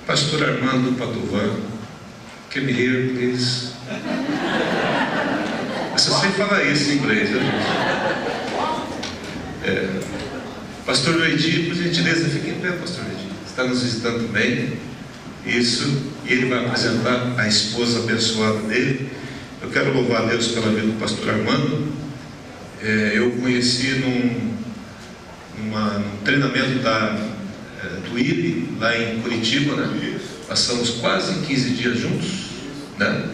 Pastor Armando Padovan, can you hear, please? Eu só sei falar isso em inglês, né? Pastor Luigi, por gentileza, fique em pé, Pastor Luigi. Está nos visitando também. Isso. E ele vai apresentar a esposa abençoada dele. Eu quero louvar a Deus pela vida do pastor Armando. Eu conheci num treinamento do IB, lá em Curitiba, né? Passamos quase 15 dias juntos, né?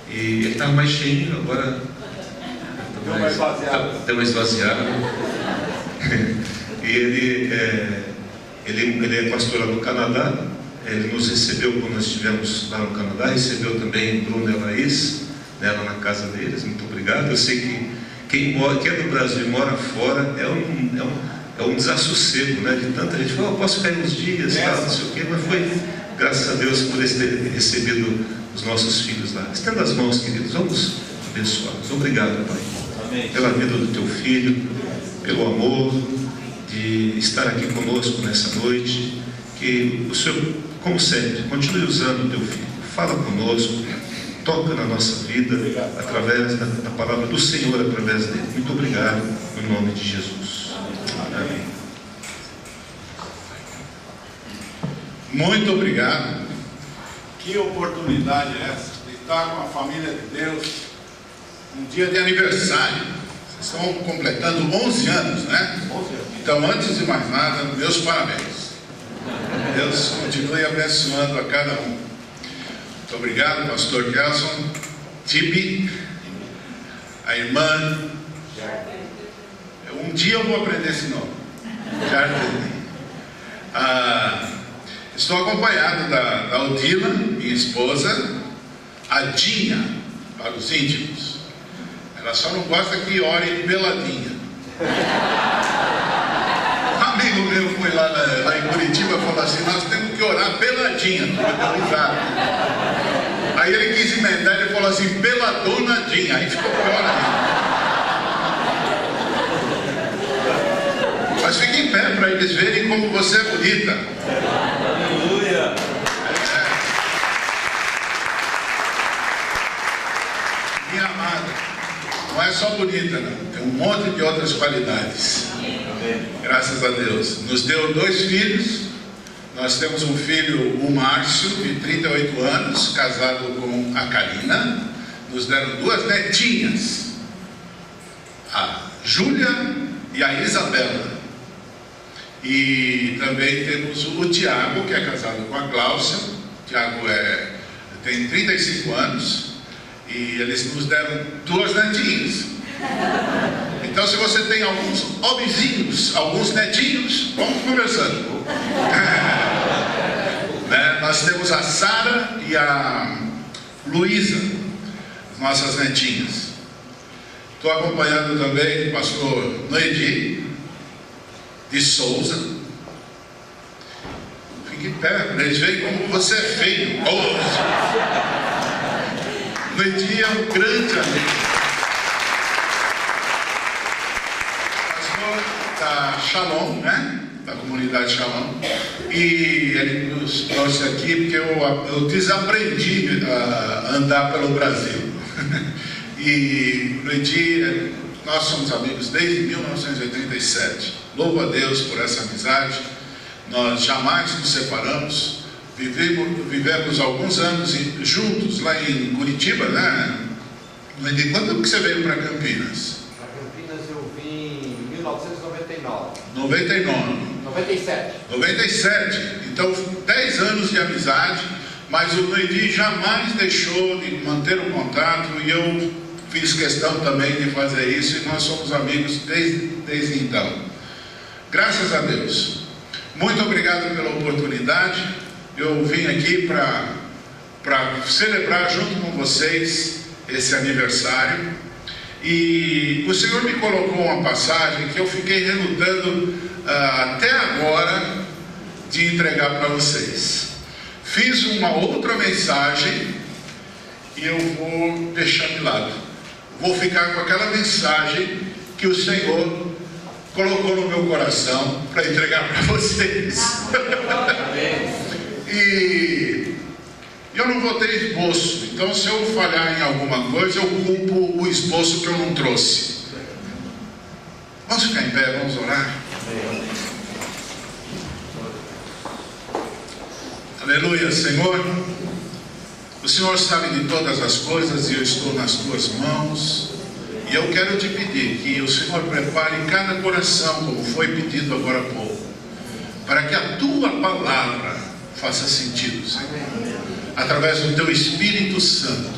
E ele estava mais cheio, agora deu uma esvaziada. E ele é pastor lá no Canadá. Ele nos recebeu quando nós estivemos lá no Canadá, recebeu também Bruno e a Laís, né, lá na casa deles. Muito obrigado. Eu sei que quem é do Brasil e mora fora é um desassossego, né? De tanta gente fala, posso ficar uns dias, tal, não sei o quê, mas foi graças a Deus por eles terem recebido os nossos filhos lá. Estenda as mãos, queridos, vamos abençoá-los. Obrigado, Pai. Amém. Pela vida do teu filho, pelo amor de estar aqui conosco nessa noite. Que o Senhor, como sempre, continue usando o teu filho. Fala conosco, toca na nossa vida através da palavra do Senhor, através dele. Muito obrigado, em nome de Jesus. Amém. Muito obrigado. Que oportunidade é essa de estar com a família de Deus um dia de aniversário. Vocês estão completando 11 anos, né? Então, antes de mais nada, meus parabéns. Deus continue abençoando a cada um. Muito obrigado, pastor Kelson, Tibi, a irmã. Um dia eu vou aprender esse nome. Estou acompanhado da Odila, minha esposa, a Dinha, para os íntimos. Ela só não gosta que ore peladinha. Um amigo meu foi lá em Curitiba e falou assim: nós temos que orar peladinha. Aí ele quis emendar, ele falou assim: peladonadinha. Aí ficou pior ainda. Mas fique em pé para eles verem como você é bonita. Aleluia. Minha amada, não é só bonita, não. Tem um monte de outras qualidades. Graças a Deus. Nos deu 2 filhos. Nós temos um filho, o Márcio, de 38 anos, casado com a Karina. Nos deram 2 netinhas, a Júlia e a Isabela. E também temos o Tiago, que é casado com a Gláucia. O Tiago tem 35 anos. E eles nos deram 2 netinhas. Então, se você tem alguns homenzinhos, alguns netinhos, vamos conversando. Né? Nós temos a Sara e a Luísa, nossas netinhas. Estou acompanhando também o pastor Noedi de Souza. Fique em pé, para eles verem como você é feio. Noedi é um grande amigo. Da Shalom, né? Da comunidade Shalom, e ele nos trouxe aqui porque eu desaprendi a andar pelo Brasil. E Luigi, nós somos amigos desde 1987. Louvo a Deus por essa amizade. Nós jamais nos separamos. Vivemos alguns anos juntos lá em Curitiba, né? Luigi, quando que você veio para Campinas? 97. Então, 10 anos de amizade, mas o Noedi jamais deixou de manter o contato e eu fiz questão também de fazer isso e nós somos amigos desde então. Graças a Deus. Muito obrigado pela oportunidade. Eu vim aqui para celebrar junto com vocês esse aniversário. E o Senhor me colocou uma passagem que eu fiquei relutando até agora de entregar para vocês. Fiz uma outra mensagem e eu vou deixar de lado. Vou ficar com aquela mensagem que o Senhor colocou no meu coração para entregar para vocês. E eu não vou ter esboço. Então, se eu falhar em alguma coisa, eu culpo o esboço que eu não trouxe. Vamos ficar em pé, vamos orar. Aleluia, Senhor. O Senhor sabe de todas as coisas e eu estou nas tuas mãos. E eu quero te pedir que o Senhor prepare cada coração, como foi pedido agora há pouco, para que a tua palavra faça sentido, Senhor, através do teu Espírito Santo.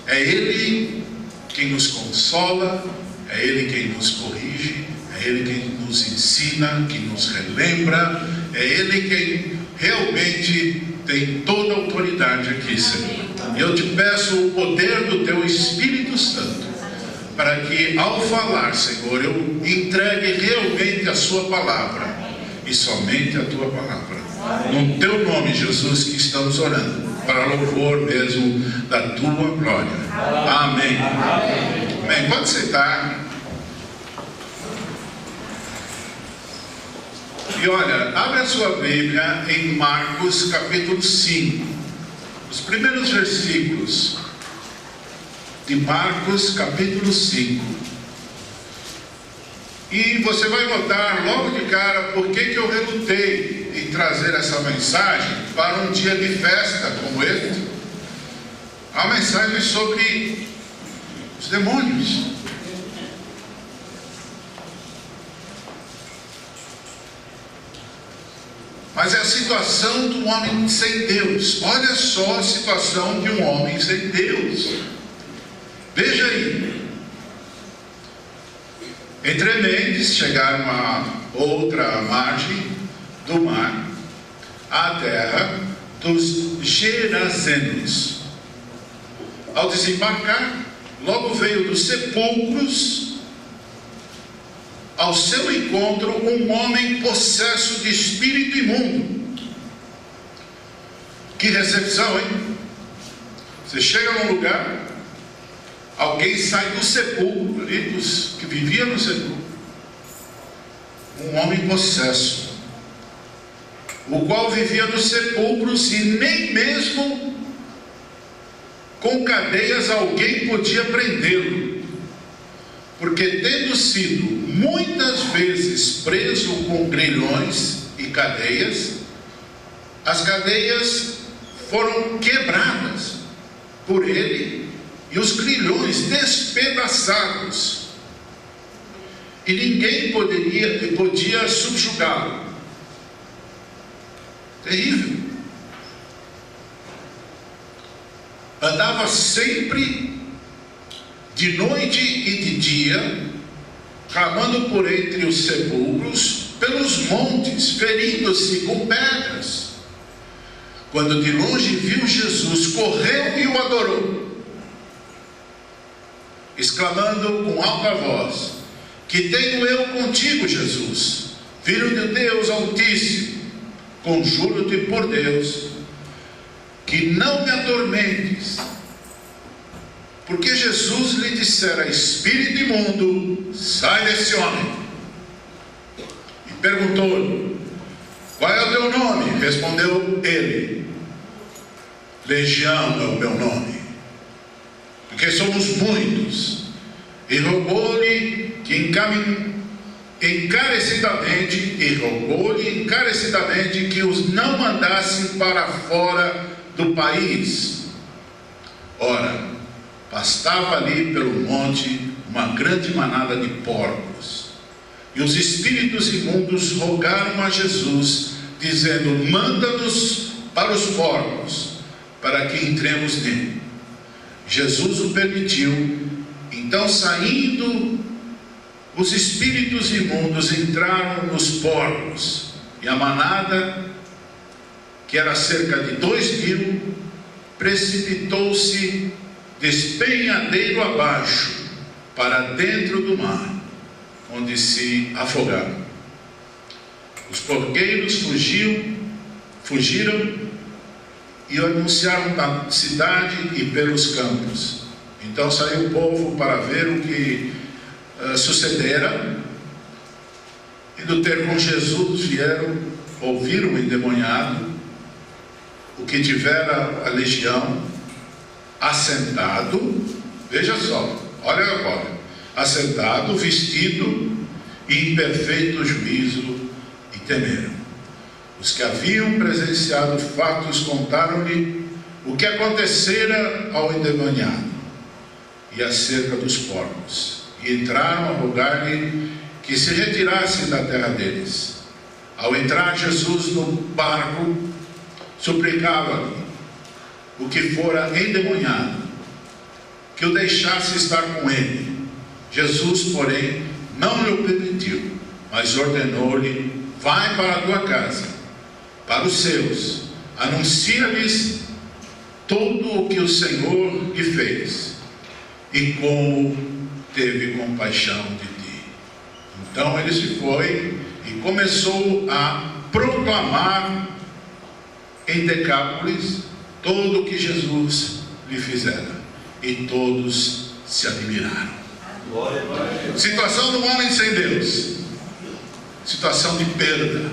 É Ele quem nos consola, é Ele quem nos corrige, é Ele quem nos ensina, quem nos relembra, é Ele quem realmente tem toda a autoridade aqui, Senhor. Eu te peço o poder do teu Espírito Santo, para que ao falar, Senhor, eu entregue realmente a sua palavra, e somente a tua palavra. No teu nome, Jesus, que estamos orando, para louvor mesmo da tua glória. Amém. Amém. Pode sentar. E olha, abre a sua Bíblia em Marcos capítulo 5, os primeiros versículos de Marcos capítulo 5. E você vai notar logo de cara por que eu relutei em trazer essa mensagem para um dia de festa como este. A mensagem sobre os demônios. Mas é a situação do homem sem Deus. Olha só a situação de um homem sem Deus. Veja aí. Entre mentes chegaram a outra margem do mar, a terra dos Gerazenos. Ao desembarcar, logo veio dos sepulcros ao seu encontro um homem possesso de espírito imundo. Que recepção, hein? Você chega num lugar, alguém sai do sepulcro, ali dos que viviam no sepulcro, um homem possesso, o qual vivia nos sepulcros e nem mesmo com cadeias alguém podia prendê-lo, porque tendo sido muitas vezes preso com grilhões e cadeias, as cadeias foram quebradas por ele e os grilhões despedaçados, e ninguém podia subjugá-lo. Terrível. Andava sempre de noite e de dia, clamando por entre os sepulcros, pelos montes, ferindo-se com pedras. Quando de longe viu Jesus, correu e o adorou, exclamando com alta voz: que tenho eu contigo, Jesus, Filho de Deus Altíssimo? Conjuro-te por Deus, que não me atormentes. Porque Jesus lhe dissera: espírito imundo, sai desse homem. E perguntou-lhe: qual é o teu nome? Respondeu ele: Legião é o meu nome, porque somos muitos. E rogou-lhe encarecidamente que os não mandassem para fora do país. Ora, pastava ali pelo monte uma grande manada de porcos, e os espíritos imundos rogaram a Jesus, dizendo: manda-nos para os porcos, para que entremos nele. Jesus o permitiu. Então, saindo, os espíritos imundos entraram nos porcos, e a manada, que era cerca de 2.000, precipitou-se despenhadeiro abaixo, para dentro do mar, onde se afogaram. Os porqueiros fugiram e anunciaram na cidade e pelos campos. Então saiu o povo para ver o que sucedera, e do ter com Jesus ouviram o endemoniado, o que tivera a legião, assentado, veja só, olha agora, assentado, vestido e em perfeito juízo, e temeram. Os que haviam presenciado fatos contaram-lhe o que acontecera ao endemoniado e acerca dos porcos, e entraram a rogar-lhe que se retirasse da terra deles. Ao entrar Jesus no barco, suplicava-lhe o que fora endemoniado que o deixasse estar com ele. Jesus, porém, não lhe permitiu, mas ordenou-lhe: vai para a tua casa, para os seus, anuncia-lhes tudo o que o Senhor lhe fez e como teve compaixão de ti. Então ele se foi e começou a proclamar em Decápolis tudo o que Jesus lhe fizera, e todos se admiraram. Situação do homem sem Deus, situação de perda,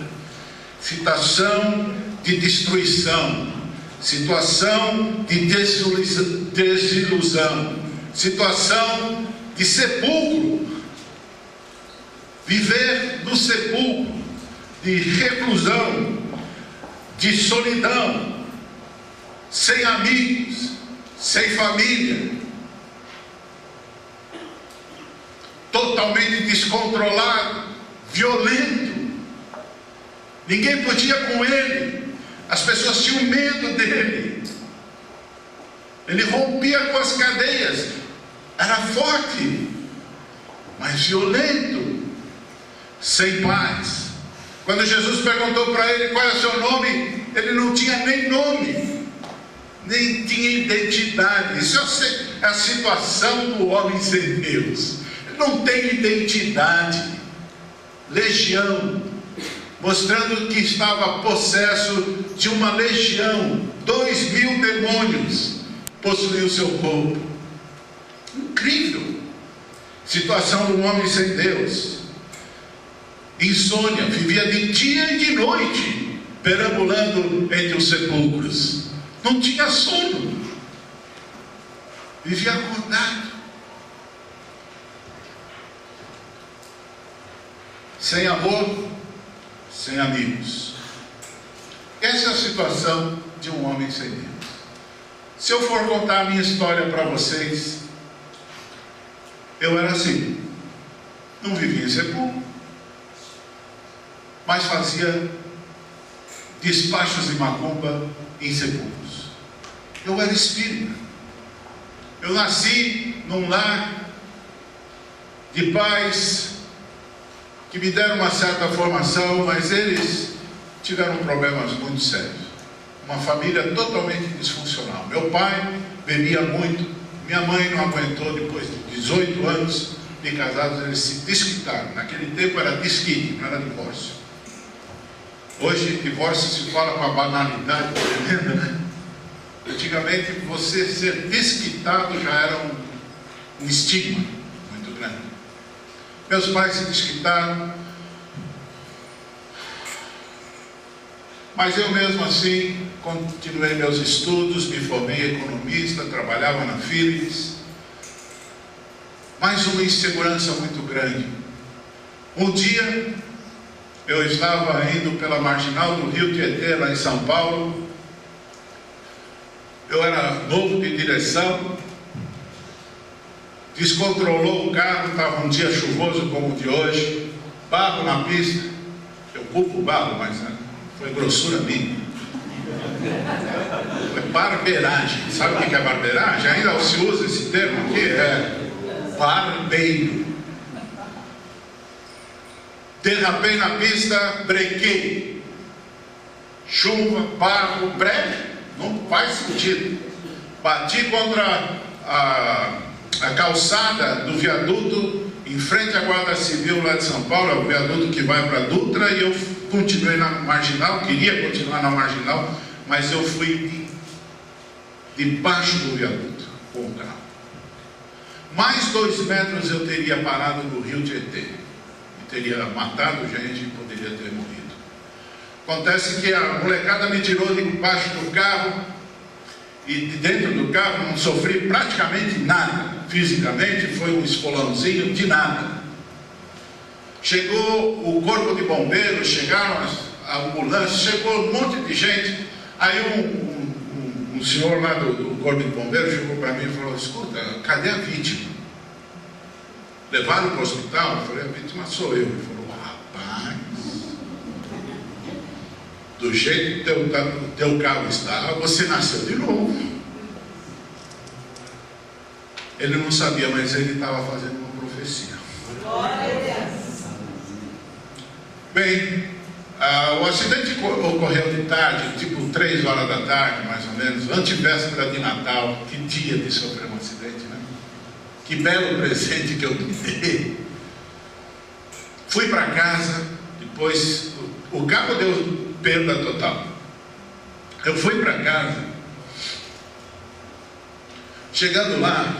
situação de destruição, situação de desilusão, situação de sepulcro, viver no sepulcro, de reclusão, de solidão, sem amigos, sem família, totalmente descontrolado, violento, ninguém podia com ele, as pessoas tinham medo dele, ele rompia com as cadeias, era forte, mas violento, sem paz. Quando Jesus perguntou para ele qual é o seu nome, ele não tinha nem nome, nem tinha identidade. Isso é a situação do homem sem Deus. Ele não tem identidade. Legião, mostrando que estava possesso de uma legião, 2.000 demônios possuíam o seu corpo. Incrível. Situação do homem sem Deus. Insônia, vivia de dia e de noite, perambulando entre os sepulcros. Não tinha sono, vivia acordado, sem amor, sem amigos. Essa é a situação de um homem sem Deus. Se eu for contar a minha história para vocês, eu era assim, não vivia em sepulcro, mas fazia despachos de macumba em sepulcros. Eu era espírita. Eu nasci num lar de pais que me deram uma certa formação, mas eles tiveram problemas muito sérios. Uma família totalmente disfuncional. Meu pai bebia muito, minha mãe não aguentou. Depois de 18 anos de casados, eles se desquitaram. Naquele tempo era desquite, não era divórcio. Hoje, divórcio se fala com a banalidade tremenda, né? Antigamente, você ser desquitado já era um estigma muito grande. Meus pais se desquitaram, mas eu mesmo assim continuei meus estudos, me formei economista, trabalhava na Philips, mas uma insegurança muito grande. Um dia, eu estava indo pela marginal do Rio Tietê, lá em São Paulo. Eu era novo de direção, descontrolou o carro, estava um dia chuvoso como o de hoje, barro na pista. Eu culpo o barro, mas foi grossura minha. Foi barbeiragem. Sabe o que é barbeiragem? Ainda se usa esse termo aqui? É barbeiro. Derrapei na pista, brequei. Chuva, barro, breque, não faz sentido. Bati contra a calçada do viaduto, em frente à Guarda Civil lá de São Paulo, é o viaduto que vai para Dutra, e eu continuei na marginal, queria continuar na marginal, mas eu fui debaixo do viaduto com o carro. Mais 2 metros eu teria parado no Rio Tietê. Teria matado gente e poderia ter morrido. Acontece que a molecada me tirou de baixo do carro, e de dentro do carro não sofri praticamente nada. Fisicamente foi um espolãozinho de nada. Chegou o corpo de bombeiros, chegaram a ambulância, chegou um monte de gente. Aí um senhor lá do corpo de bombeiros chegou para mim e falou: escuta, cadê a vítima? Levaram para o hospital? Eu falei: a vítima sou eu. Ele falou: rapaz, do jeito que teu carro está, você nasceu de novo. Ele não sabia, mas ele estava fazendo uma profecia. Bem, o acidente ocorreu de tarde, tipo 3 horas da tarde, mais ou menos, antevéspera de Natal. Que dia de sofrer um acidente, né? Que belo presente que eu me dei. Fui para casa, depois o carro deu perda total. Eu fui para casa, chegando lá,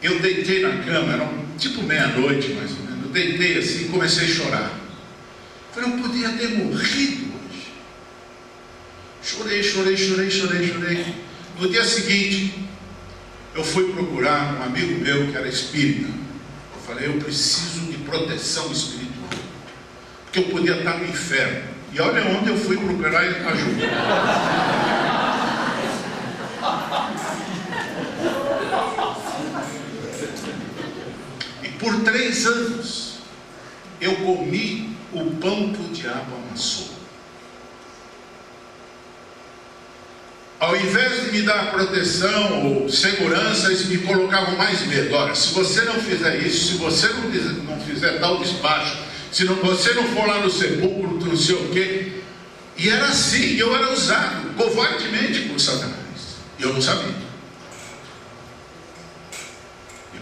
eu deitei na cama, era tipo meia-noite mais ou menos. Eu deitei assim e comecei a chorar. Falei: eu podia ter morrido hoje. Chorei. No dia seguinte, eu fui procurar um amigo meu que era espírita. Eu falei: eu preciso de proteção espiritual, porque eu podia estar no inferno. E olha onde eu fui procurar ajuda. Por 3 anos, eu comi o pão que o diabo amassou. Ao invés de me dar proteção ou segurança, eles me colocavam mais medo. Olha, se você não fizer isso, se você não fizer tal despacho, se você não for lá no sepulcro, não sei o quê. E era assim, eu era usado covardemente por Satanás. E eu não sabia.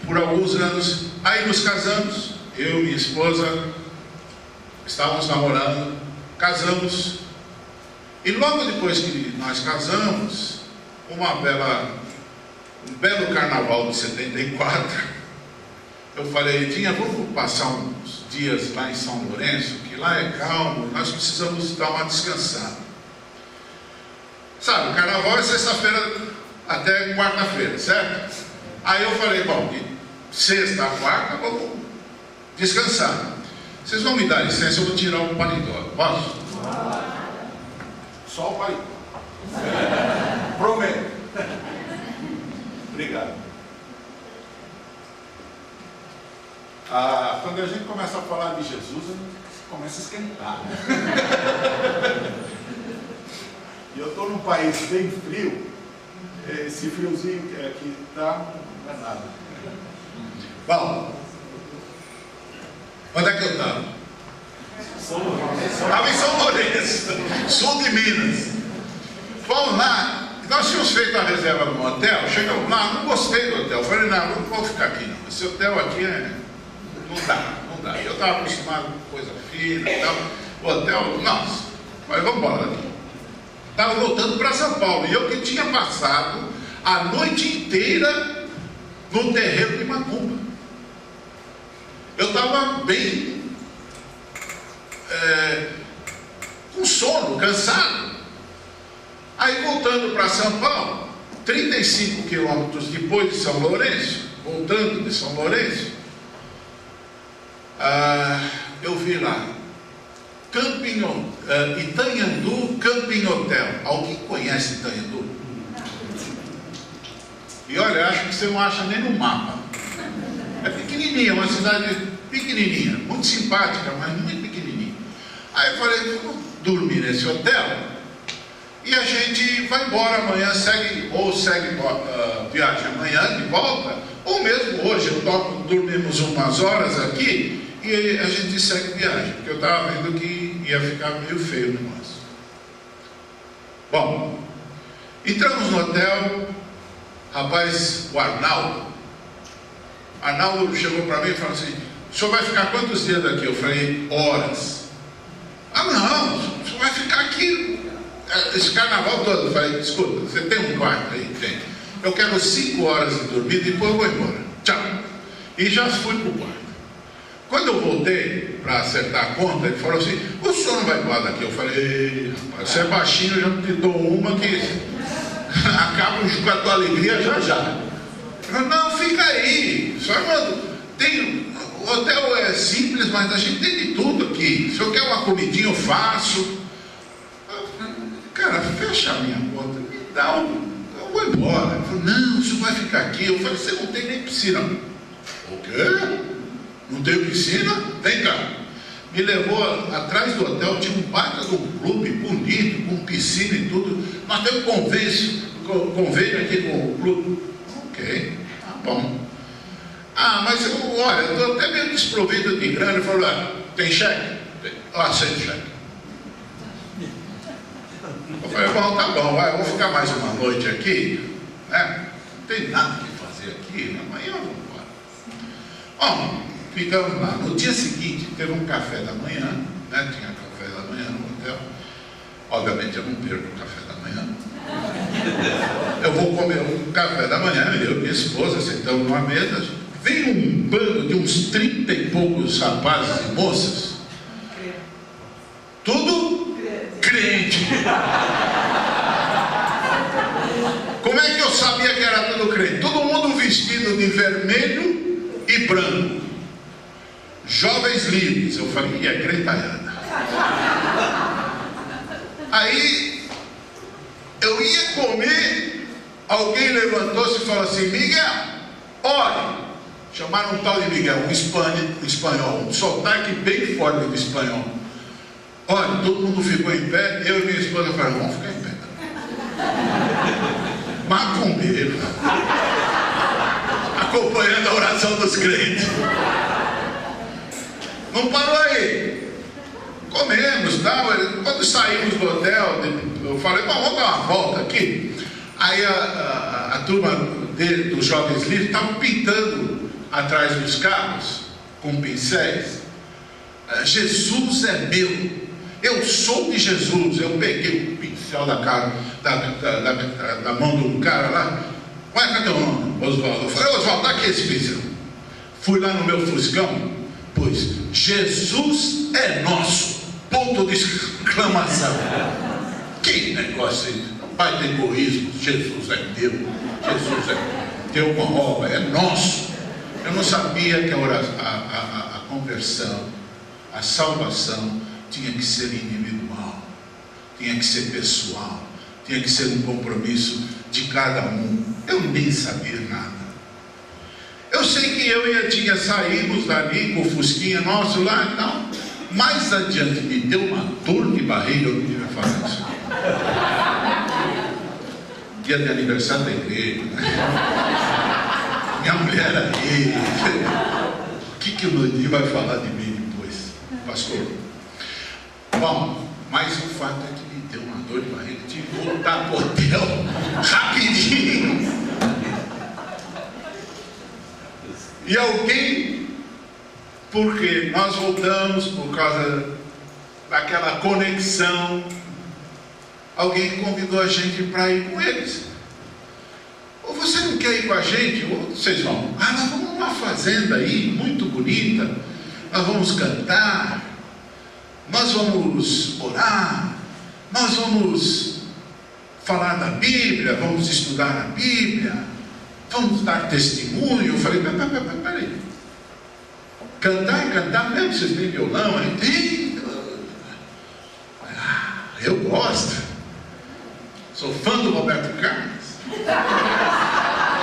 Por alguns anos, aí nos casamos, eu e minha esposa, estávamos namorando, casamos, e logo depois que nós casamos, um belo carnaval de 74, eu falei: Edinha, vamos passar uns dias lá em São Lourenço, que lá é calmo, nós precisamos dar uma descansada. Sabe, o carnaval é sexta-feira até quarta-feira, certo? Aí eu falei: bom, de sexta a quarta, vamos descansar. Vocês vão me dar licença, eu vou tirar o paletó. Posso? Só o paletó. Prometo. Obrigado. Quando a gente começa a falar de Jesus, a gente começa a esquentar. E eu estou num país bem frio. Esse friozinho que aqui está, não é nada. Bom, onde é que eu estava? Estava em São Lourenço, sul de Minas. Vamos lá, nós tínhamos feito a reserva no hotel, chegamos lá, não gostei do hotel. Falei: não vou ficar aqui não, esse hotel aqui não dá. Eu estava acostumado com coisa fina e tal. O hotel, nossa, mas vamos embora daqui. Estava voltando para São Paulo, e eu que tinha passado a noite inteira no terreiro de Macumba. Eu estava bem com sono, cansado. Aí voltando para São Paulo, 35 quilômetros depois de São Lourenço, voltando de São Lourenço, eu vi lá Itanhandu Camping Hotel. Alguém conhece Itanhandu? E olha, acho que você não acha nem no mapa. É pequenininha, uma cidade pequenininha, muito simpática, mas muito pequenininha. Aí eu falei: vamos dormir nesse hotel e a gente vai embora amanhã, segue viagem amanhã de volta, ou mesmo hoje, dormimos umas horas aqui e a gente segue viagem, porque eu estava vendo que ia ficar meio feio o negócio. Bom, entramos no hotel. Rapaz, o Arnaldo chegou para mim e falou assim: o senhor vai ficar quantos dias daqui? Eu falei: horas. Não, o senhor vai ficar aqui esse carnaval todo. Eu falei: escuta, você tem um quarto aí? Tem. Eu quero 5 horas de dormir, depois eu vou embora. Tchau. E já fui para o quarto. Quando eu voltei para acertar a conta, ele falou assim: o senhor não vai embora daqui? Eu falei: rapaz, você é baixinho, eu já te dou uma que acaba com a tua alegria já já. Ele falou: não, fica aí, só tem, o hotel é simples, mas a gente tem de tudo aqui. Se o senhor quer uma comidinha, eu faço. Cara, fecha a minha conta, me dá eu vou embora. Ele falou: não, o senhor vai ficar aqui. Eu falei: você não tem nem piscina. O quê? Não tem piscina? Vem cá. Me levou atrás do hotel, tinha um baita de um clube bonito, com piscina e tudo. Nós temos convênio aqui com o clube. Ok, tá bom. Ah, mas olha, eu estou até meio desprovido de grana. Ele falou: tem cheque? Eu aceito cheque. Eu falei: bom, tá bom, vai, eu vou ficar mais uma noite aqui, né? Não tem nada que fazer aqui, amanhã eu vou embora. Bom, ficamos lá. No dia seguinte, teve um café da manhã, né? Tinha café da manhã no hotel. Obviamente eu não perco o café da manhã. Eu vou comer um café da manhã, eu e minha esposa sentamos numa mesa. Veio um bando de uns 30 e poucos rapazes e moças. Tudo crente. Como é que eu sabia que era tudo crente? Todo mundo vestido de vermelho e branco. Jovens livres. Eu falei: e a cretalhada? Aí eu ia comer, alguém levantou-se e falou assim: Miguel, olha. Chamaram um tal de Miguel, um espanhol, um sotaque bem forte do espanhol. Olha, todo mundo ficou em pé, eu e minha esposa falaram: vamos ficar em pé. Macumbeiro, acompanhando a oração dos crentes. Não parou aí. Comemos, tal. Quando saímos do hotel, eu falei: bom, vamos dar uma volta aqui. Aí a turma dos jovens livres estavam pintando atrás dos carros com pincéis. Jesus é meu, eu sou de Jesus. Eu peguei o pincel da mão do cara lá. Vai, cadê o nome? Oswaldo. Eu falei: Oswaldo, dá aqui esse pincel. Fui lá no meu Fuscão, pois Jesus é nosso, ponto de exclamação. Que negócio aí, pai de egoísmo. Jesus é meu, Jesus é teu, uma obra, é nosso. Eu não sabia que a conversão, a salvação tinha que ser individual, tinha que ser pessoal, tinha que ser um compromisso de cada um. Eu nem sabia nada. Eu sei que eu e a Tinha saímos dali com o Fusquinha nosso lá e tal. Mais adiante me deu uma dor de barriga, eu não devia falar isso. Dia de aniversário da igreja, né? Minha mulher aí. O que o Nandinho vai falar de mim depois, pastor? Bom, mas o fato é que me deu uma dor de barriga. Tive que voltar para o hotel rapidinho. E alguém, porque nós voltamos por causa daquela conexão, alguém convidou a gente para ir com eles. Ou você não quer ir com a gente? Ou vocês vão? Ah, nós vamos numa fazenda aí, muito bonita. Nós vamos cantar. Nós vamos orar. Nós vamos falar da Bíblia. Vamos estudar a Bíblia. Vamos dar testemunho. Eu falei: peraí. Cantar mesmo? Vocês têm violão? Aí tem. Eu gosto. Sou fã do Roberto Carlos.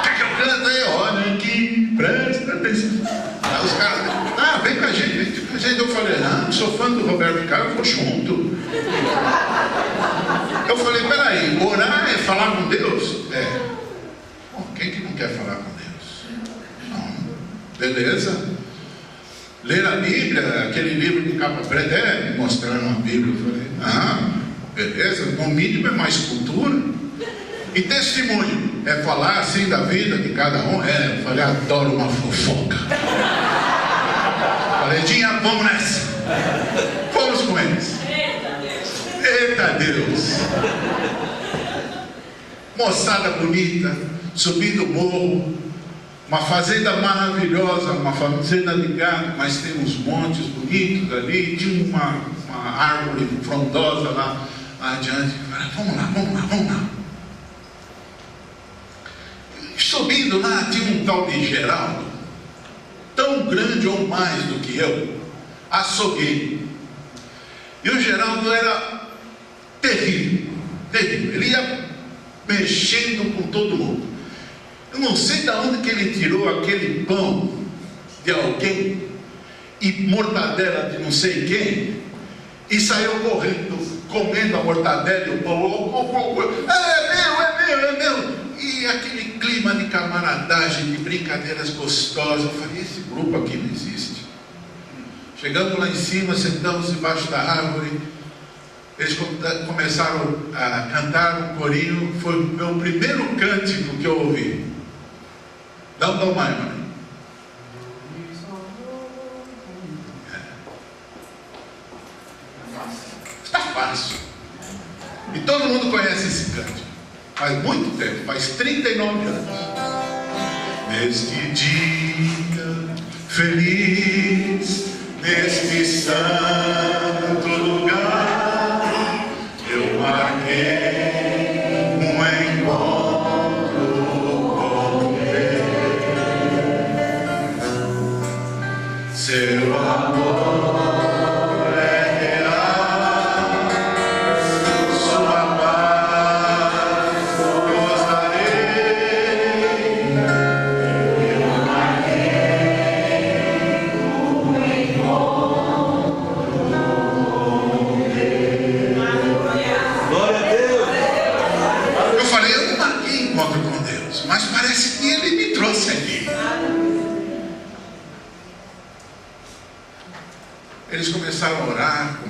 Quer que eu cante aí? Olha aqui, presta atenção. Aí os caras: vem com a gente, vem com a gente. Eu falei: não sou fã do Roberto Carlos, eu vou junto. Eu falei: peraí, orar é falar com Deus? Bom, quem que não quer falar com Deus? Não. Beleza. Ler a Bíblia, aquele livro de capa preta, mostrando a Bíblia. Eu falei: beleza, no mínimo é mais cultura. E testemunho é falar assim da vida de cada um. Eu falei: adoro uma fofoca. Falei: Tinha, vamos nessa. Fomos com eles. Eita Deus. Moçada bonita, subindo o morro. uma fazenda maravilhosa, uma fazenda de gado, mas tem uns montes bonitos ali, tinha uma árvore frondosa lá adiante. Vamos lá. Subindo lá, tinha um tal de Geraldo, tão grande ou mais do que eu, açougueiro. E o Geraldo era terrível. Ele ia mexendo com todo mundo. Eu não sei de onde que ele tirou aquele pão de alguém e mortadela de não sei quem, e saiu correndo, comendo a mortadela e o pão. É meu. E aquele clima de camaradagem, de brincadeiras gostosas. Eu falei, esse grupo aqui não existe. Chegamos lá em cima, sentamos debaixo da árvore. Eles começaram a cantar um corinho. Foi o meu primeiro cântico que eu ouvi. Dá um dom mais, mãe. Está fácil. E todo mundo conhece esse cântico. Faz muito tempo, faz 39 anos. Neste dia feliz, neste santo lugar, eu marquei um encontro com Deus. Seu amor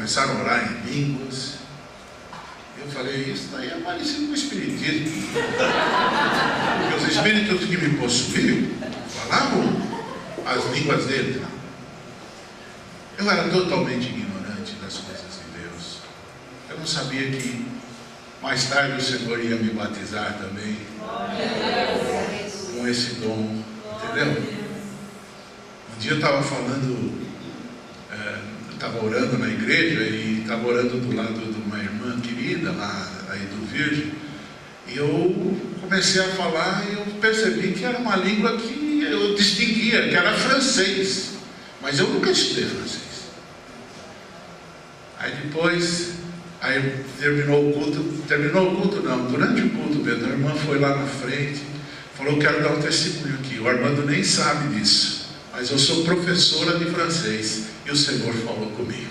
começaram a orar em línguas. Eu falei, isso daí é parecido com o espiritismo. Porque os espíritos que me possuíam falavam as línguas deles. Eu era totalmente ignorante das coisas de Deus. Eu não sabia que mais tarde o Senhor ia me batizar também com esse dom, entendeu? Um dia eu estava falando, estava orando na igreja e estava orando do lado de uma irmã querida lá aí do Virgem, e eu comecei a falar e eu percebi que era uma língua que eu distinguia, que era francês, mas eu nunca estudei francês. Aí depois, terminou o culto não, durante o culto mesmo, a irmã foi lá na frente, falou, quero dar um testemunho aqui, o Armando nem sabe disso, mas eu sou professora de francês, e o Senhor falou comigo.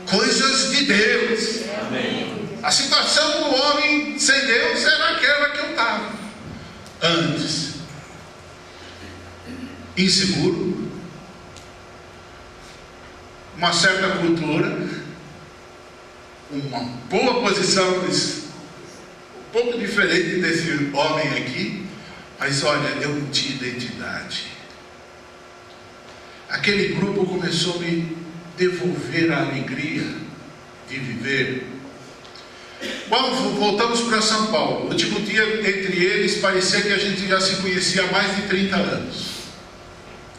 Coisas de Deus. A situação do homem sem Deus era aquela que eu estava antes. Inseguro, uma certa cultura, uma boa posição, um pouco diferente desse homem aqui, mas olha, eu não tinha identidade. Aquele grupo começou a me devolver a alegria de viver. Quando voltamos para São Paulo, o último dia entre eles, parecia que a gente já se conhecia há mais de 30 anos.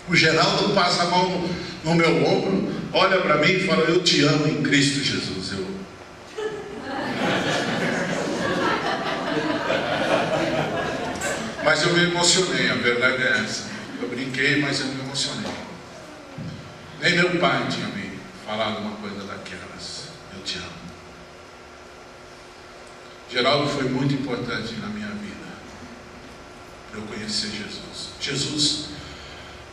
O Geraldo passa a mão no meu ombro, olha para mim e fala, eu te amo em Cristo Jesus. Mas eu me emocionei, a verdade é essa. Eu brinquei, mas eu me emocionei. Nem meu pai tinha me falado uma coisa daquelas. Eu te amo. Geraldo foi muito importante na minha vida, para eu conhecer Jesus. Jesus,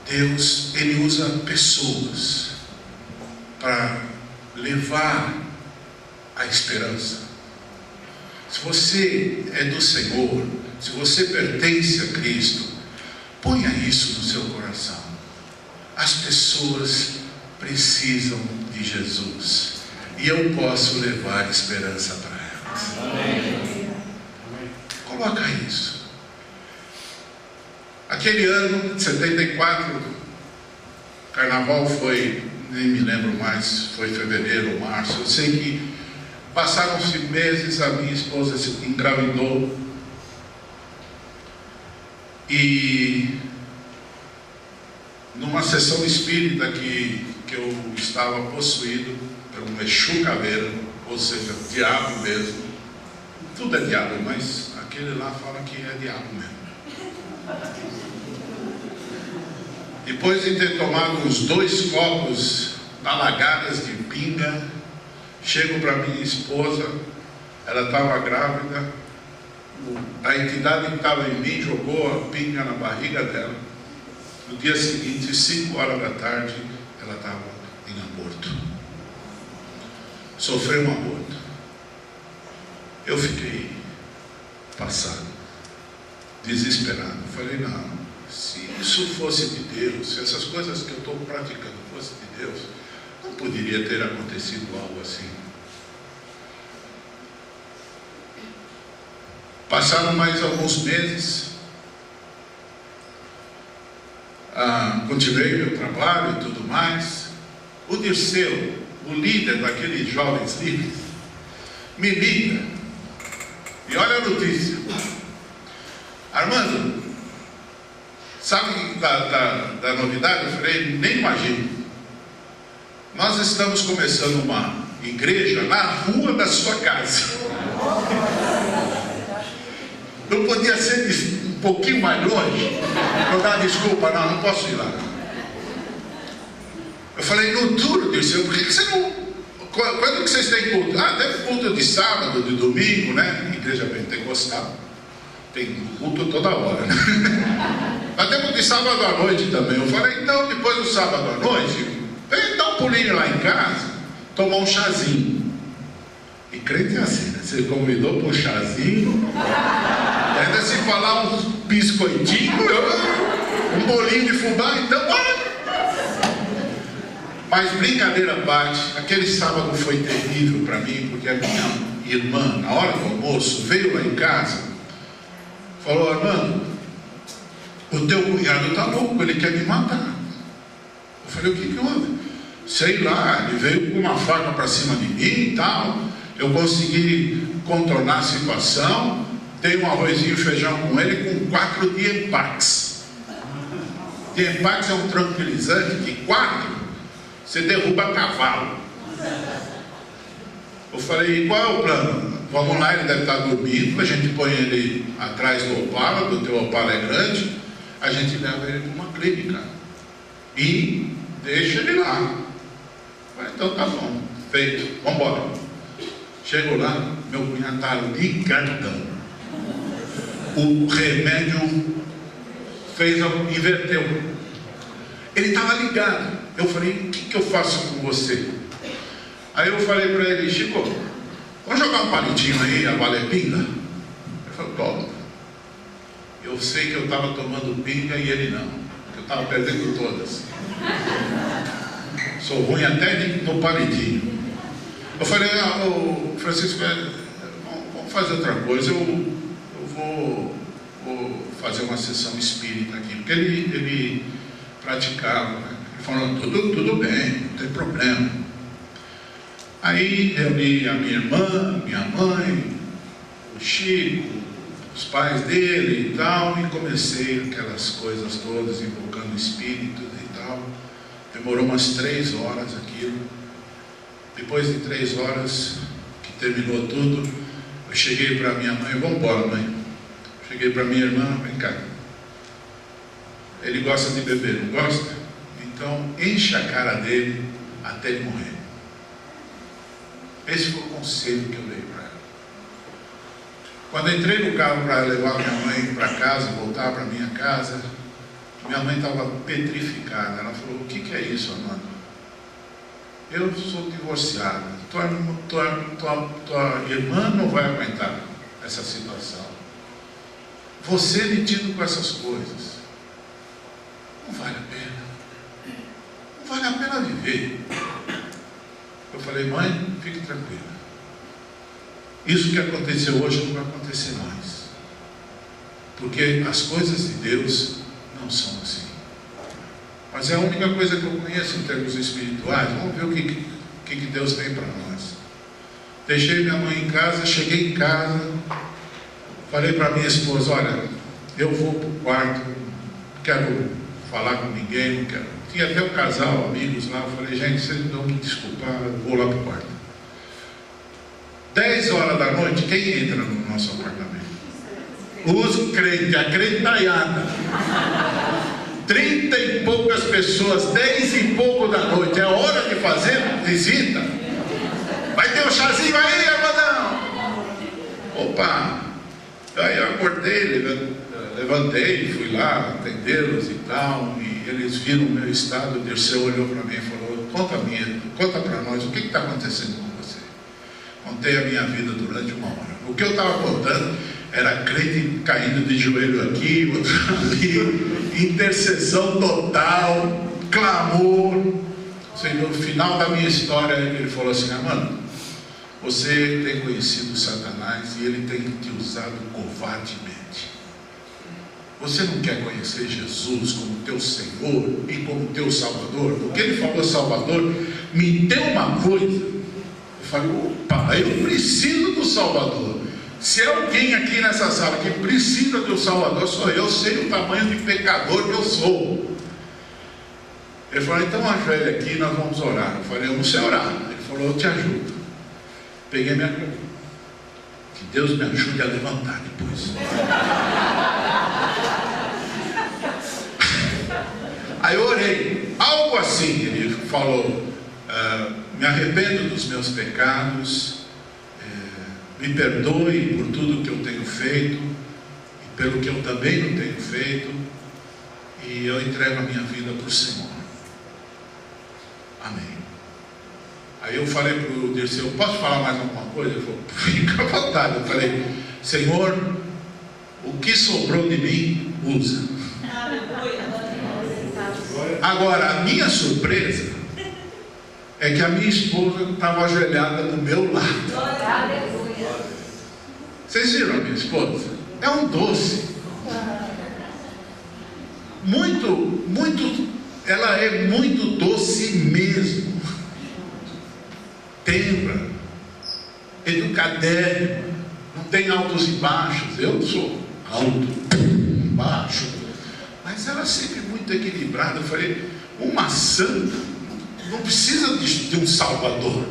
Deus, Ele usa pessoas para levar a esperança. Se você é do Senhor, se você pertence a Cristo, ponha isso no seu coração. As pessoas precisam de Jesus e eu posso levar esperança para elas. Amém. Coloca isso. Aquele ano de 74, carnaval foi, nem me lembro mais, foi fevereiro ou março. Eu sei que passaram-se meses, a minha esposa se engravidou. E numa sessão espírita que eu estava possuído por um Exu caveira, ou seja, diabo mesmo. Tudo é diabo, mas aquele lá fala que é diabo mesmo. Depois de ter tomado uns 2 copos alagadas de pinga, chego para minha esposa, ela estava grávida, a entidade que estava em mim jogou a pinga na barriga dela. No dia seguinte, 5 horas da tarde, ela estava em aborto. Sofreu um aborto. Eu fiquei passado, desesperado. Falei, não, se isso fosse de Deus, se essas coisas que eu estou praticando fossem de Deus, não poderia ter acontecido algo assim. Passaram mais alguns meses, continuei meu trabalho e tudo mais. O Dirceu, o líder daqueles jovens líderes, me liga e olha a notícia. Armando, sabe da novidade? Eu falei, nem imagino. Nós estamos começando uma igreja na rua da sua casa. Não podia ser um pouquinho mais longe? Eu dava desculpa, não posso ir lá. Eu falei, no duro, Dirceu, por que você não... Quando que vocês têm culto? Tem culto de sábado, de domingo, né? Igreja pentecostal. Tem culto toda hora, né? Mas temos de sábado à noite também. Eu falei, então, depois do sábado à noite, vem dar um pulinho lá em casa, tomar um chazinho. E crente é assim, né? Você convidou para um chazinho, ainda se falar uns biscoitinhos, um bolinho de fubá, então olha. Mas brincadeira à parte, aquele sábado foi terrível para mim, porque a minha irmã, na hora do almoço, veio lá em casa, falou, Armando, o teu cunhado está louco, ele quer me matar. Eu falei, o que houve? Sei lá, ele veio com uma faca para cima de mim e tal. Eu consegui contornar a situação, dei um arrozinho e feijão com ele com 4 Diempax. Diempax é um tranquilizante que 4 você derruba cavalo. Eu falei, qual é o plano? Vamos lá, ele deve estar dormindo, a gente põe ele atrás do Opala, do teu Opala é grande, a gente leva ele para uma clínica e deixa ele lá. Então tá bom, feito, vamos embora. Chego lá, meu cunhado está ligadão. O remédio inverteu. Ele estava ligado. Eu falei, o que eu faço com você? Aí eu falei para ele, Chico, vamos jogar um palitinho aí, a valer pinga? Ele falou, toma. Eu sei que eu estava tomando pinga e ele não. Eu estava perdendo todas. Sou ruim até no palitinho. Eu falei, Francisco, vamos fazer outra coisa, eu vou fazer uma sessão espírita aqui, porque ele praticava, né? Ele falou, tudo bem, não tem problema. Aí reuni a minha irmã, minha mãe, o Chico, os pais dele e tal, e comecei aquelas coisas todas, invocando espíritos e tal. Demorou umas 3 horas aquilo. Depois de 3 horas que terminou tudo, eu cheguei para minha mãe, vamos embora, mãe. Cheguei para minha irmã, vem cá. Ele gosta de beber, não gosta? Então enche a cara dele até ele morrer. Esse foi o conselho que eu dei para ela. Quando entrei no carro para levar minha mãe para casa, voltar para minha casa, minha mãe estava petrificada. Ela falou, o que é isso, Armando? Eu sou divorciada, tua irmã não vai aguentar essa situação. Você metido com essas coisas, não vale a pena. Não vale a pena viver. Eu falei, mãe, fique tranquila. Isso que aconteceu hoje não vai acontecer mais. Porque as coisas de Deus não são assim. Mas é a única coisa que eu conheço em termos espirituais. Vamos ver o que Deus tem para nós. Deixei minha mãe em casa, cheguei em casa, falei para minha esposa, olha, eu vou para o quarto, não quero falar com ninguém, não quero. Tinha até um casal, amigos lá, eu falei, gente, vocês vão me desculpar, eu vou lá para o quarto. 10 horas da noite, quem entra no nosso apartamento? Os crentes, a crentaiada. 30 e poucas pessoas, 10 e pouco da noite, é hora de fazer visita. Vai ter um chazinho aí, irmão? Opa! Aí eu acordei, levantei, fui lá atendê-los e tal, e eles viram o meu estado. O Dirceu olhou para mim e falou, conta para nós, o que está acontecendo com você? Contei a minha vida durante uma hora. O que eu estava contando era crente caindo de joelho aqui, outro ali, intercessão total, clamor. No final da minha história, ele falou assim, mano, você tem conhecido Satanás e ele tem te usado covardemente. Você não quer conhecer Jesus como teu Senhor e como teu Salvador? Porque ele falou Salvador, me deu uma coisa. Eu falei, opa, eu preciso do Salvador. Se é alguém aqui nessa sala que precisa do Salvador, sou eu, sei o tamanho de pecador que eu sou. Ele falou, então ajoelha aqui e nós vamos orar. Eu falei, eu não sei orar. Ele falou, eu te ajudo. Peguei minha cruz. Que Deus me ajude a levantar depois. Aí eu orei, algo assim. Ele falou, me arrependo dos meus pecados, me perdoe por tudo que eu tenho feito e pelo que eu também não tenho feito, e eu entrego a minha vida para o Senhor. Amém. Aí eu falei para o Dirceu, posso falar mais alguma coisa? Ele falou, fica à vontade. Eu falei, Senhor, o que sobrou de mim, usa. Agora, a minha surpresa é que a minha esposa estava ajoelhada do meu lado. Vocês viram a minha esposa? É um doce. Ela é muito doce mesmo. Tenra, educadérrima, não tem altos e baixos. Eu sou alto, baixo, mas ela sempre muito equilibrada. Eu falei, uma santa não precisa de um salvador,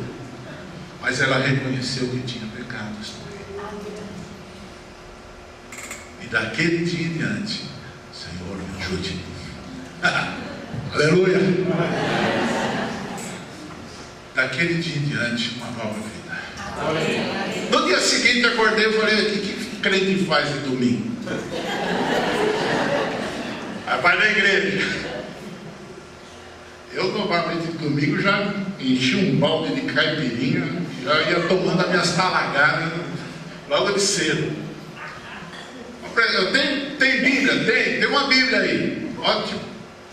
mas ela reconheceu que tinha pecados também. E daquele dia em diante, Senhor, me ajude. Aleluia. Daquele dia em diante, uma nova vida. No dia seguinte acordei e falei, o que crente faz de domingo? Vai na igreja. Eu normalmente de domingo já enchi um balde de caipirinha, já ia tomando as minhas talagadas logo de cedo. Eu tem Bíblia? Tem uma Bíblia aí. Ótimo.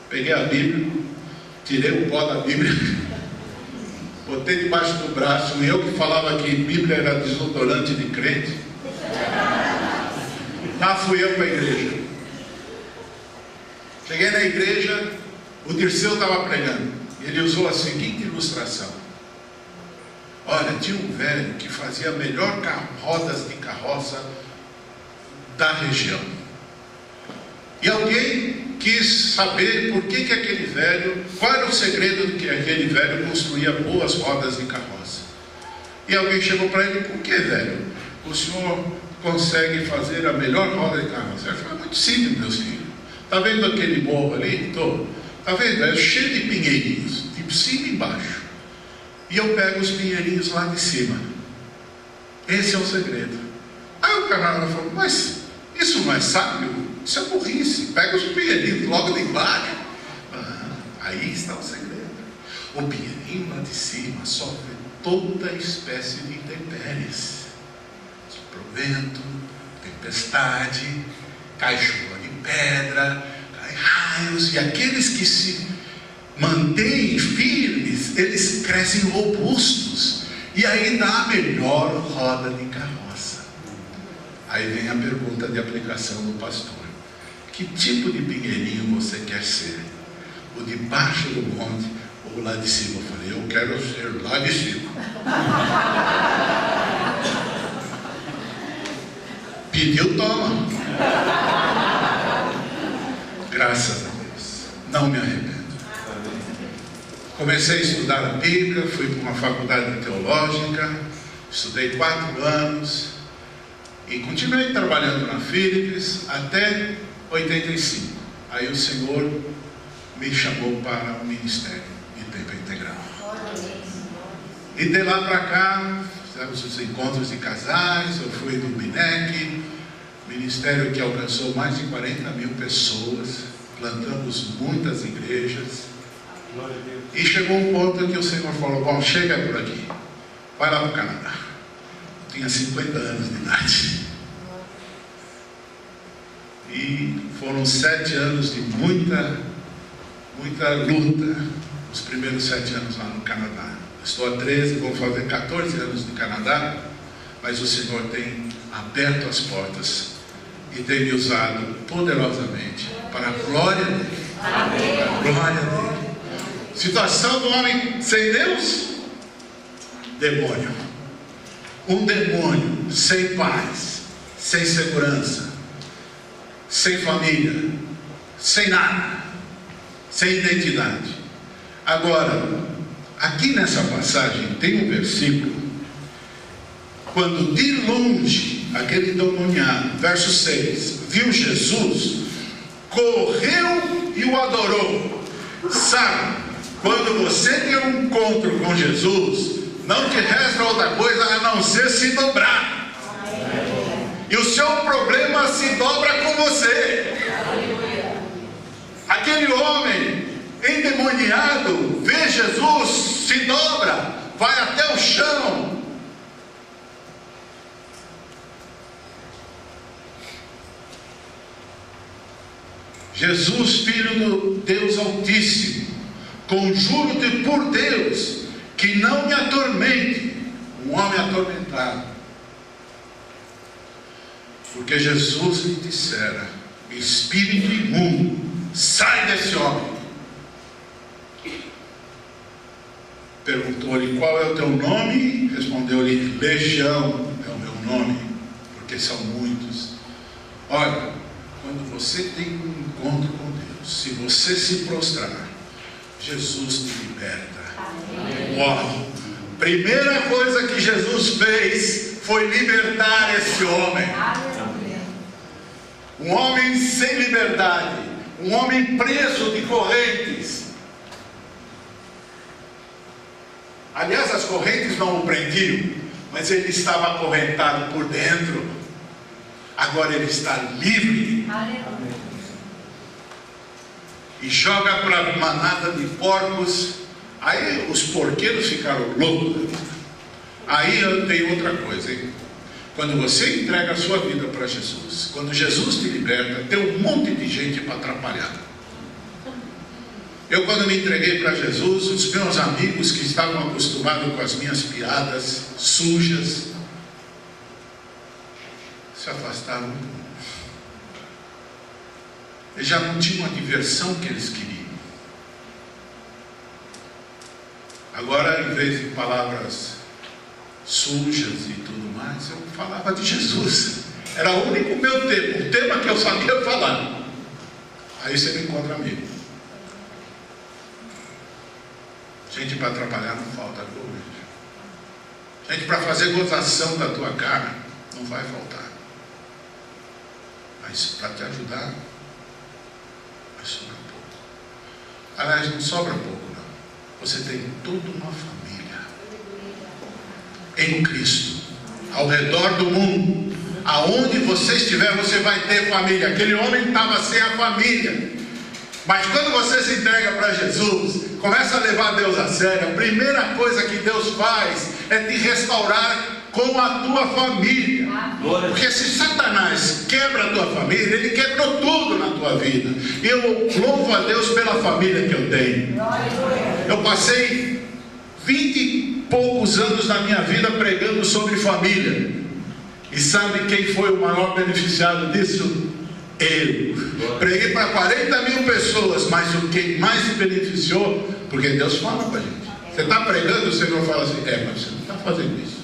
Peguei a Bíblia, tirei o pó da Bíblia, botei debaixo do braço, e eu que falava que Bíblia era desodorante de crente. Lá fui eu para a igreja. Cheguei na igreja, o Dirceu estava pregando. Ele usou a seguinte ilustração. Olha, tinha um velho que fazia a melhor rodas de carroça da região. E alguém quis saber por que aquele velho, qual era o segredo de que aquele velho construía boas rodas de carroça. E alguém chegou para ele, por que, velho, o senhor consegue fazer a melhor roda de carroça? Ele falou, é muito simples, meus filhos. Está vendo aquele morro ali? Estou. Está vendo? É cheio de pinheirinhos, de cima e embaixo. E eu pego os pinheirinhos lá de cima. Esse é o segredo. Aí o camarada falou, mas isso não é sábio? Isso é burrice. Pega os pinheirinhos logo de embaixo. Aí está o segredo. O pinheirinho lá de cima sofre toda espécie de intempéries. Vento, tempestade, cai chuva de pedra, cai raios, e aqueles que se mantêm firmes, eles crescem robustos, e aí dá a melhor roda de carroça. Aí vem a pergunta de aplicação do pastor: que tipo de pinheirinho você quer ser? O de baixo do monte ou lá de cima? Eu falei, eu quero ser lá de cima. Pediu, toma. Graças a Deus. Não me arrependo. Comecei a estudar a Bíblia, fui para uma faculdade teológica, estudei 4 anos e continuei trabalhando na Philips até 85. Aí o Senhor me chamou para o ministério de tempo integral. E de lá para cá, fizemos os encontros de casais, eu fui no BINEC, ministério que alcançou mais de 40 mil pessoas, plantamos muitas igrejas. E chegou um ponto que o Senhor falou: bom, chega por aqui, vai lá para o Canadá. Eu tinha 50 anos de idade. E foram 7 anos de muita luta, os primeiros 7 anos lá no Canadá. Estou há 13, vou fazer 14 anos no Canadá, mas o Senhor tem aberto as portas e tem me usado poderosamente para a glória dele. Amém. Para a glória dele. Situação do homem sem Deus? Demônio. Um demônio sem paz, sem segurança, sem família, sem nada, sem identidade. Agora, aqui nessa passagem tem um versículo, quando de longe aquele endemoniado, verso 6, viu Jesus, correu e o adorou. Sabe, quando você tem um encontro com Jesus, não te resta outra coisa a não ser se dobrar. E o seu problema se dobra com você. Aquele homem endemoniado vê Jesus, se dobra, vai até o chão. Jesus, Filho do Deus Altíssimo, conjuro-te por Deus que não me atormente. Um homem atormentado, porque Jesus lhe dissera: espírito imundo, sai desse homem. Perguntou-lhe: qual é o teu nome? Respondeu-lhe: Legião é o meu nome, porque são muitos. Olha, quando você tem um encontro com Deus, se você se prostrar, Jesus te liberta. Uau! Primeira coisa que Jesus fez foi libertar esse homem. Um homem sem liberdade, um homem preso de correntes. Aliás, as correntes não o prendiam, mas ele estava acorrentado por dentro. Agora ele está livre. E joga para a manada de porcos. Aí os porqueiros ficaram loucos. Aí tem outra coisa, hein? Quando você entrega a sua vida para Jesus, quando Jesus te liberta, tem um monte de gente para atrapalhar. Eu, quando me entreguei para Jesus, os meus amigos que estavam acostumados com as minhas piadas sujas se afastaram. Eles já não tinham a diversão que eles queriam. Agora, em vez de palavras sujas e tudo mais, eu falava de Jesus. Era o único meu tema, o tema que eu sabia falar. Aí você me encontra amigo. Gente para trabalhar não falta, viu? Gente para fazer gozação da tua cara não vai faltar. Mas para te ajudar vai sobrar pouco. Aliás, não sobra pouco, não. Você tem toda uma família em Cristo, ao redor do mundo. Aonde você estiver, você vai ter família. Aquele homem estava sem a família, mas quando você se entrega para Jesus, começa a levar Deus a sério, a primeira coisa que Deus faz é te restaurar com a tua família. Porque se Satanás quebra a tua família, ele quebrou tudo na tua vida. E eu louvo a Deus pela família que eu tenho. Eu passei 20 e poucos anos da minha vida pregando sobre família. E sabe quem foi o maior beneficiado disso? Eu. Preguei para 40 mil pessoas, mas o que mais se beneficiou, porque Deus fala para a gente. Você está pregando, o Senhor fala assim: mas você não está fazendo isso.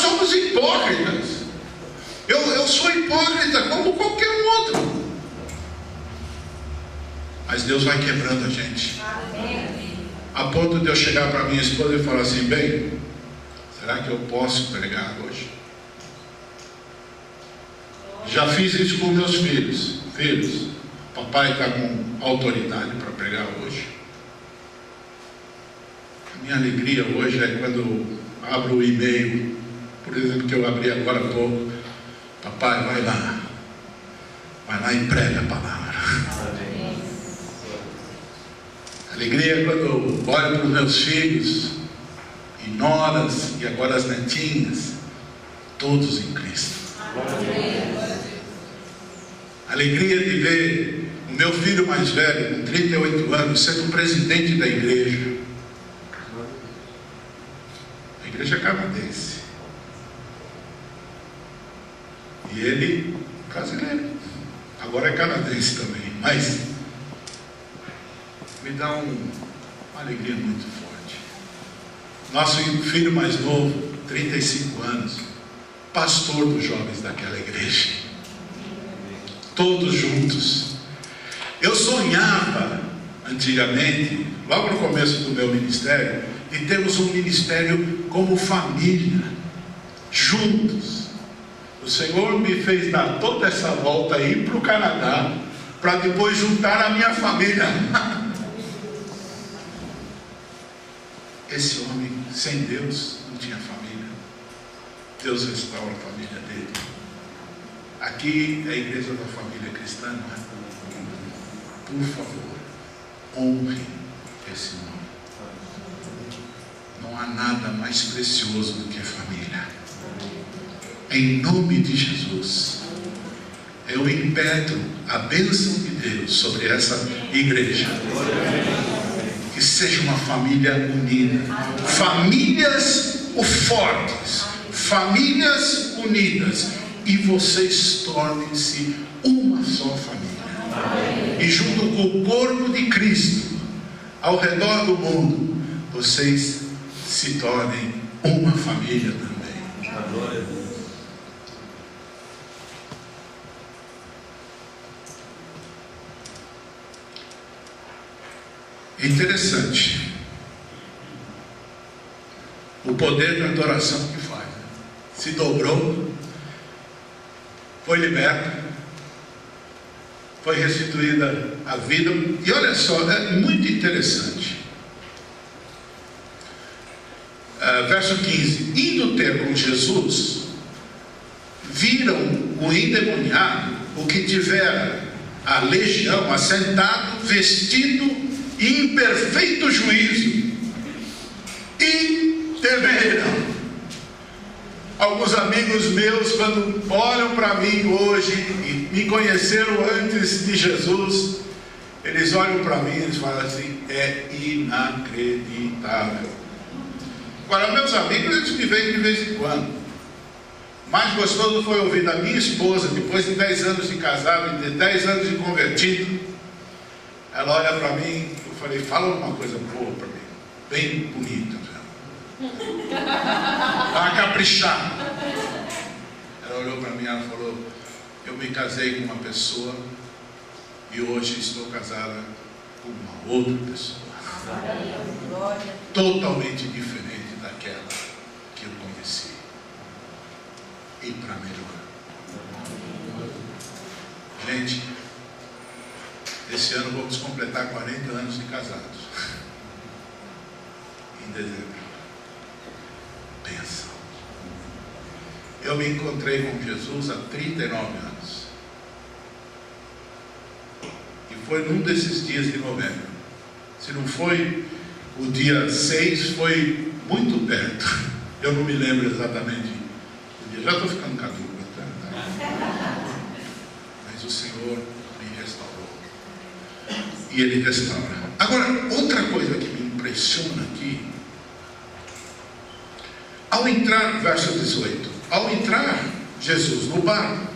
Somos hipócritas. Eu sou hipócrita como qualquer outro. Mas Deus vai quebrando a gente. A ponto de eu chegar para minha esposa e falar assim: bem, será que eu posso pregar hoje? Já fiz isso com meus filhos. Filhos, papai está com autoridade para pregar hoje. A minha alegria hoje é quando eu abro o e-mail, por exemplo, que eu abri agora há pouco. Papai, vai lá e prega a palavra. Alegria é quando eu olho para os meus filhos e noras e agora as netinhas, todos em Cristo. Alegria de ver o meu filho mais velho, com 38 anos, sendo presidente da igreja. A igreja canadense. E ele, brasileiro, agora é canadense também, mas me dá uma alegria muito forte. Nosso filho mais novo, 35 anos, pastor dos jovens daquela igreja. Todos juntos. Eu sonhava antigamente, logo no começo do meu ministério, de termos um ministério como família, juntos. O Senhor me fez dar toda essa volta aí para o Canadá, para depois juntar a minha família. Esse homem, sem Deus, não tinha família. Deus restaura a família dele. Aqui é a igreja da família cristã, não é? Por favor, honre esse nome. Não há nada mais precioso do que a família. Em nome de Jesus, eu impetro a bênção de Deus sobre essa igreja. Que seja uma família unida. Famílias fortes. Famílias unidas. E vocês tornem-se uma só família. E junto com o corpo de Cristo, ao redor do mundo, vocês se tornem uma família também. Interessante o poder da adoração que faz, né? Se dobrou, foi liberto, foi restituída a vida. E olha só, é muito interessante. Verso 15: indo ter com Jesus, viram o endemoniado, o que tivera a legião, assentado, vestido em perfeito juízo, e temeram. Alguns amigos meus, quando olham para mim hoje e me conheceram antes de Jesus, eles olham para mim e eles falam assim: é inacreditável. Agora, meus amigos, eles me veem de vez em quando. Mais gostoso foi ouvir da minha esposa, depois de 10 anos de casado e de 10 anos de convertido. Ela olha para mim, eu falei: fala uma coisa boa para mim, bem bonita, para caprichar. Ela olhou para mim e ela falou: eu me casei com uma pessoa e hoje estou casada com uma outra pessoa, totalmente diferente daquela que eu conheci, e para melhor. Gente, esse ano vamos completar 40 anos de casados. Em dezembro. Pensa. Eu me encontrei com Jesus há 39 anos. E foi num desses dias de novembro. Se não foi o dia 6, foi muito perto. Eu não me lembro exatamente o dia. Já estou ficando caduco. Mas o Senhor me restaurou. E Ele restaura. Agora, outra coisa que me impressiona aqui, ao entrar, verso 18, ao entrar Jesus no barco,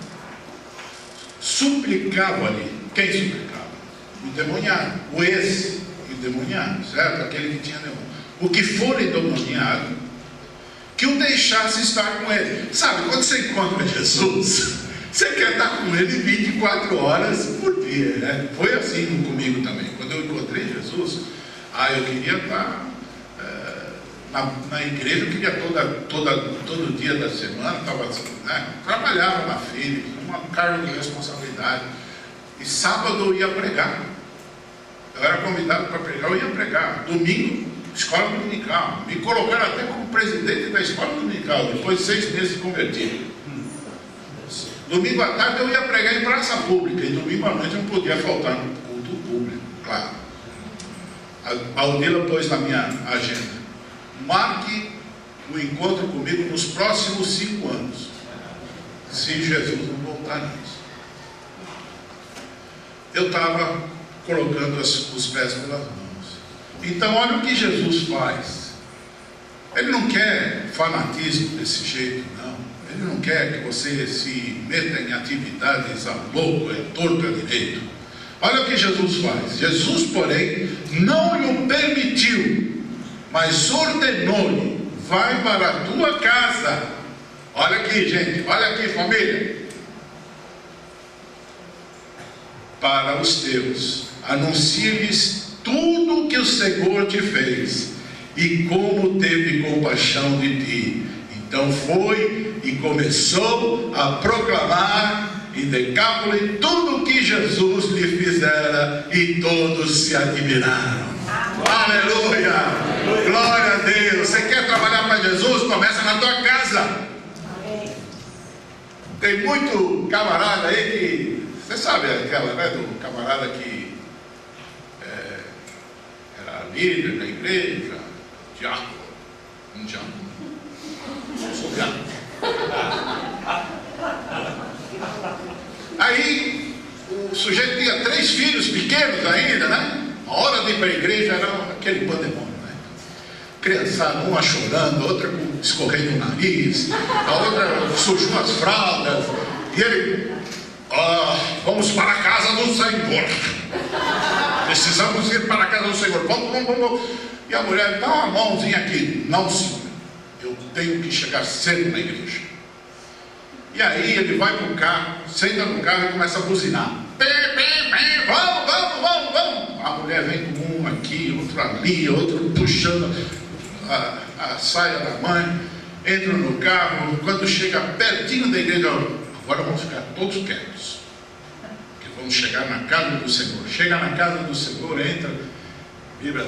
suplicava ali. Quem suplicava? O endemoniado, o ex-endemoniado, certo? Aquele que tinha demônio. O que for endemoniado, que o deixasse estar com ele. Sabe, quando você encontra Jesus, você quer estar com ele 24 horas por dia, né? Foi assim comigo também. Quando eu encontrei Jesus, eu queria estar na igreja, eu queria todo dia da semana, trabalhava na filha, um cargo de responsabilidade. E sábado eu ia pregar. Eu era convidado para pregar, eu ia pregar. Domingo, escola dominical. Me colocaram até como presidente da escola dominical, depois de 6 meses de convertido. Domingo à tarde eu ia pregar em praça pública, e domingo à noite eu não podia faltar no culto público, claro. A Aldila pôs na minha agenda: marque o encontro comigo nos próximos 5 anos, se Jesus não voltar nisso. Eu estava colocando os pés pelas mãos. Então olha o que Jesus faz. Ele não quer fanatismo desse jeito, não. Ele não quer que você se meta em atividades a louco, torto a direito. Olha o que Jesus faz. Jesus, porém, não lhe permitiu, mas ordenou-lhe: vai para a tua casa. Olha aqui, gente, olha aqui, família. Para os teus, anuncia-lhes tudo o que o Senhor te fez e como teve compaixão de ti. Então foi e começou a proclamar em Decápolis tudo o que Jesus lhe fizera, e todos se admiraram. Aleluia! Glória a Deus! Você quer trabalhar para Jesus? Começa na tua casa. Tem muito camarada aí que, você sabe aquela, né, do camarada que era líder da igreja, diácono, um diácono. Sou diácono. Aí o sujeito tinha 3 filhos pequenos ainda, né? A hora de ir para a igreja era aquele pandemônio, né? Criançada, uma chorando, outra escorrendo o nariz, a outra sujou as fraldas, e ele: vamos para a casa do Senhor, precisamos ir para a casa do Senhor, vamos. E a mulher: dá uma mãozinha aqui. Não, senhor, eu tenho que chegar cedo na igreja. E aí ele vai para o carro, senta no carro e começa a buzinar: vamos. A mulher vem com um aqui, outro ali, outro puxando a saia da mãe. Entra no carro. Quando chega pertinho da igreja: agora vamos ficar todos quietos, que vamos chegar na casa do Senhor. Chega na casa do Senhor, entra, vira,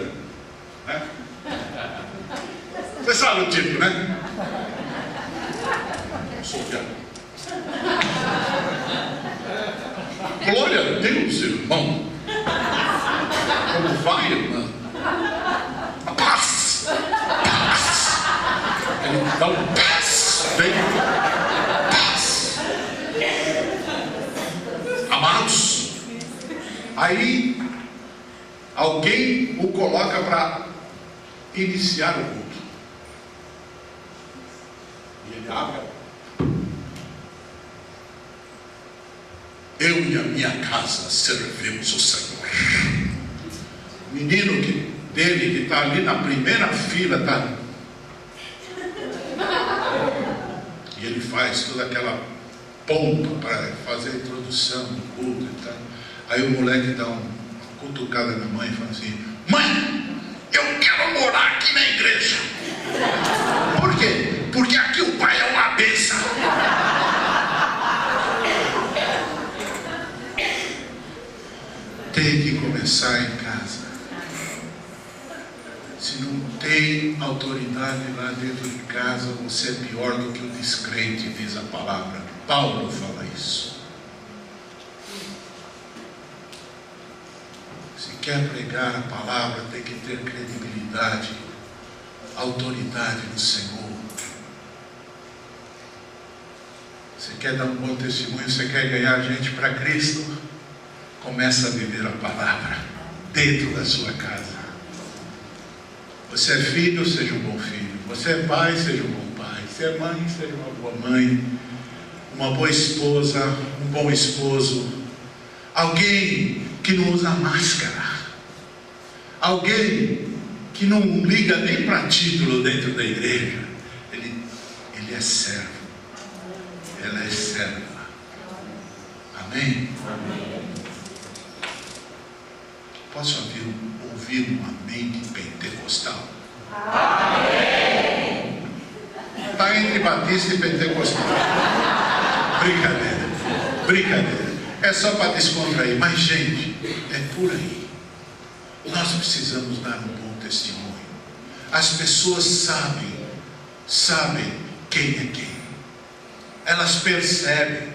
né? Você sabe o tipo, né? Sou diabo. Glória a Deus, irmão. Como vai, irmã? Paz. Ele dá um paz. Vem. Paz. Amados, aí alguém o coloca para iniciar o culto. E ele abre: eu e a minha casa servimos o Senhor. O menino dele que está ali na primeira fila, tá? E ele faz toda aquela pompa para fazer a introdução do culto e tal. Aí o moleque dá uma cutucada na mãe e fala assim: mãe, eu quero morar aqui na igreja. Por quê? Porque aqui o pai é uma bênção. Tem que começar em casa. Se não tem autoridade lá dentro de casa, você é pior do que o descrente, diz a palavra. Paulo fala isso. Se quer pregar a palavra, tem que ter credibilidade, autoridade no Senhor. Você quer dar um bom testemunho, você quer ganhar gente para Cristo, começa a viver a palavra dentro da sua casa. Você é filho, seja um bom filho. Você é pai, seja um bom pai. Você é mãe, seja uma boa mãe. Uma boa esposa, um bom esposo. Alguém que não usa máscara. Alguém que não liga nem para título dentro da igreja. Ele que é servo. Ela é serva. Amém? Posso ouvir um amém de pentecostal? Amém! Está entre batista e pentecostal. Brincadeira. É só para descontrair. Mas, gente, é por aí. Nós precisamos dar um bom testemunho. As pessoas sabem quem é quem. Elas percebem.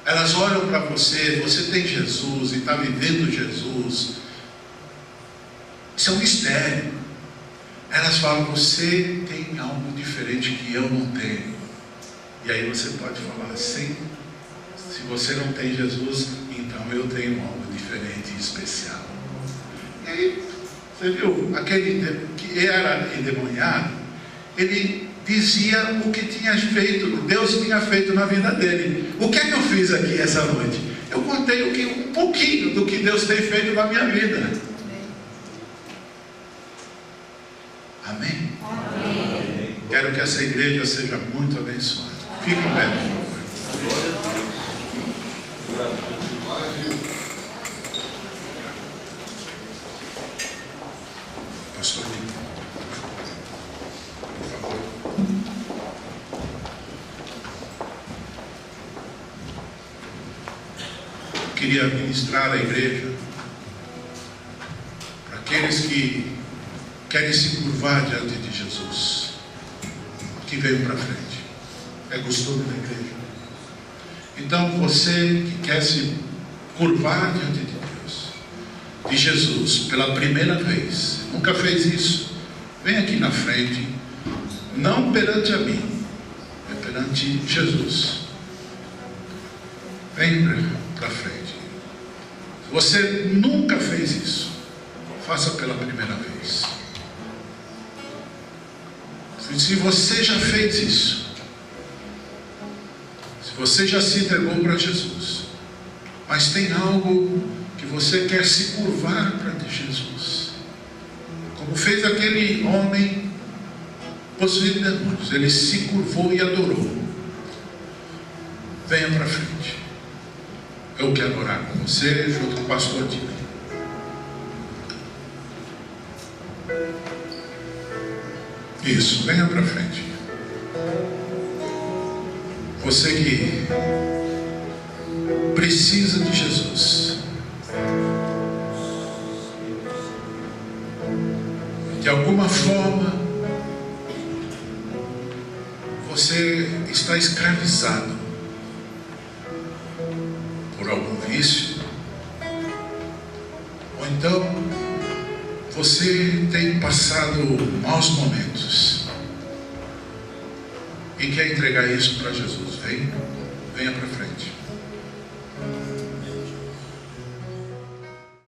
Elas olham para você, você tem Jesus e está vivendo Jesus. Isso é um mistério. Elas falam, você tem algo diferente que eu não tenho. E aí você pode falar assim, se você não tem Jesus, então eu tenho algo diferente e especial. E aí, você viu, aquele que era endemoniado, ele dizia o que tinha feito, Deus tinha feito na vida dele. O que é que eu fiz aqui essa noite? Eu contei um pouquinho do que Deus tem feito na minha vida. Amém? Amém. Quero que essa igreja seja muito abençoada. Fique em pé, por favor. Pastor Nico, por favor. Queria ministrar à igreja para aqueles que querem se curvar diante de Jesus, que veio para frente. É gostoso da igreja. Então você que quer se curvar diante de Deus, de Jesus, pela primeira vez, nunca fez isso, vem aqui na frente, não perante a mim, é perante Jesus. Vem para frente. Se você nunca fez isso, faça pela primeira vez. Se você já fez isso, se você já se entregou para Jesus, mas tem algo que você quer se curvar perante Jesus, como fez aquele homem possuído de demônios, ele se curvou e adorou. Venha para frente. Eu quero orar com você, junto com o pastor Tino. Isso, venha para frente. Você que precisa de Jesus, de alguma forma você está escravizado por algum vício, ou então você tem passado maus momentos e quer entregar isso para Jesus. Venha para frente.